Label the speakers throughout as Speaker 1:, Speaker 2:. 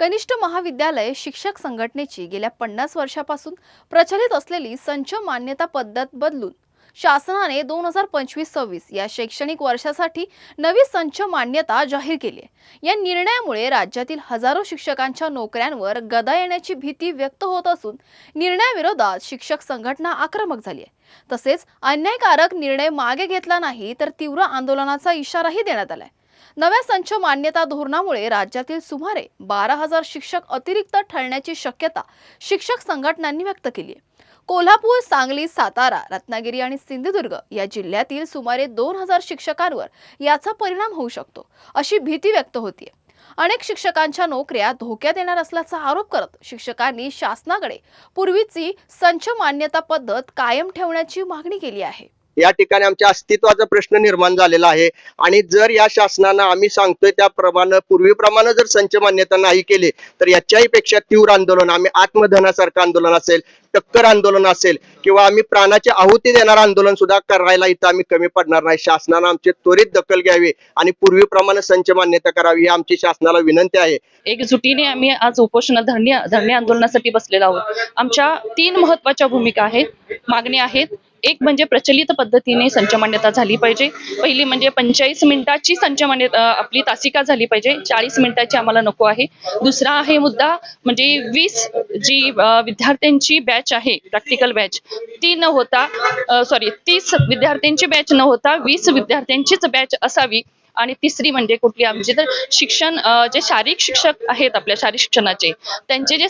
Speaker 1: कनिष्ठ महाविद्यालय शिक्षक संघटनेची गेल्या 50 वर्षापासून प्रचलित असलेली संच मान्यता पद्धत बदलून शासनाने 2025-26 या शैक्षणिक वर्षासाठी नवी संच मान्यता जाहीर केली आहे। या निर्णयामुळे राज्यातील हजारो शिक्षकांच्या नोकऱ्यांवर गदा येण्याची भीती व्यक्त होत असून निर्णयाविरोधात शिक्षक संघटना आक्रमक झाली आहे। तसेच अन्यायकारक निर्णय मागे घेतला नाही तर तीव्र आंदोलनाचा इशाराही देण्यात आलाय। नव्या संच मान्यता धोरणामुळे राज्यातील सुमारे 12,000 शिक्षक अतिरिक्त ठरण्याची शक्यता शिक्षक संघटनांनी व्यक्त केली आहे। कोल्हापूर, सांगली, सातारा, रत्नागिरी आणि सिंधुदुर्ग या जिल्ह्यातील सुमारे 2,000 शिक्षकांवर याचा परिणाम होऊ शकतो अशी भीती व्यक्त होतीये। अनेक शिक्षकांच्या नोकऱ्या धोक्यात येणार असल्याचा आरोप करत शिक्षकांनी शासनाकडे पूर्वीची संच मान्यता पद्धत कायम ठेवण्याची मागणी केली आहे।
Speaker 2: या ठिकाणी आमच्या अस्तित्वाचा प्रश्न निर्माण झालेला आहे आणि जर या शासनानं आम्ही सांगतोय त्याप्रमाणे पूर्वीप्रमाणे जर संच मान्यता नाही केली तर याच्याही पेक्षा तीव्र आंदोलन, आम्ही आत्मदहनासारखं आंदोलन असेल, टक्कर आंदोलन असेल किंवा आम्ही प्राणाची आहुती देणार आंदोलन सुद्धा करायला इथं आम्ही कमी पडणार नाही। शासनानं आमची त्वरित दखल घ्यावी आणि पूर्वीप्रमाणे संच मान्यता करावी ही आमची शासनाला विनंती आहे।
Speaker 3: एकजुटीने आम्ही आज उपोषण धरणे आंदोलनासाठी बसलेलो आहोत। आमच्या 3 महत्त्वाच्या भूमिका आहेत, मागण्या आहेत। एक म्हणजे प्रचलित पद्धतीने संच मान्यता झाली पाहिजे। पहिली म्हणजे 45 मिनिटाची संच मान्यता आपली तासिका झाली पाहिजे, 40 मिनिटाची आम्हाला नको आहे। दुसरा आहे मुद्दा म्हणजे 20 जी विद्यार्थ्यांची बॅच आहे, प्रॅक्टिकल बॅच, ती न होता 30 विद्यार्थ्यांची बॅच न होता 20 विद्यार्थ्यांचीच बॅच असावी। आणि तिसरी म्हणजे कुठली आमचे तर शिक्षण जे शारीरिक शिक्षक आहेत आपल्या शारीरिक शिक्षणाचे, त्यांचे जे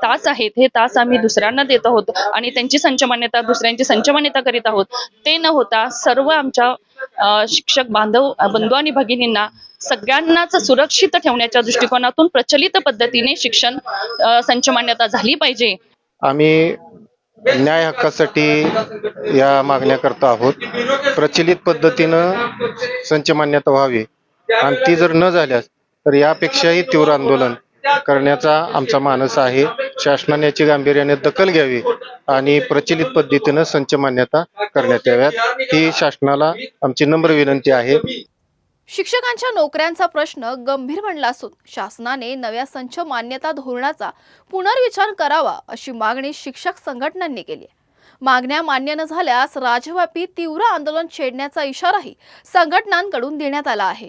Speaker 3: तास आहेत हे तास आम्ही दुसऱ्यांना देत आहोत आणि त्यांची संच मान्यता दुसऱ्यांची संच मान्यता करीत आहोत। ते न होता सर्व आमच्या शिक्षक बंधू आणि भगिनींना सगळ्यांनाच सुरक्षित ठेवण्याच्या दृष्टिकोनातून प्रचलित पद्धतीने शिक्षण संच मान्यता झाली पाहिजे।
Speaker 4: आम्ही न्याय हक्कासाठी या मागण्या करतो आहोत। प्रचलित पद्धतीनं संच मान्यता व्हावी आणि ती जर न झाल्यास तर यापेक्षाही तीव्र आंदोलन करण्याचा आमचा मानस आहे। शासनाने याची गांभीर्याने दखल घ्यावी आणि प्रचलित पद्धतीनं संच मान्यता करण्यात याव्यात ही शासनाला आमची नम्र विनंती आहे।
Speaker 1: शिक्षकांच्या नोकऱ्यांचा प्रश्न गंभीर बनला असून शासनाने नव्या संच मान्यता धोरणाचा पुनर्विचार करावा अशी मागणी शिक्षक संघटनांनी केली आहे। मागण्या मान्य न झाल्यास राज्यव्यापी तीव्र आंदोलन छेडण्याचा इशाराही संघटनांकडून देण्यात आला आहे।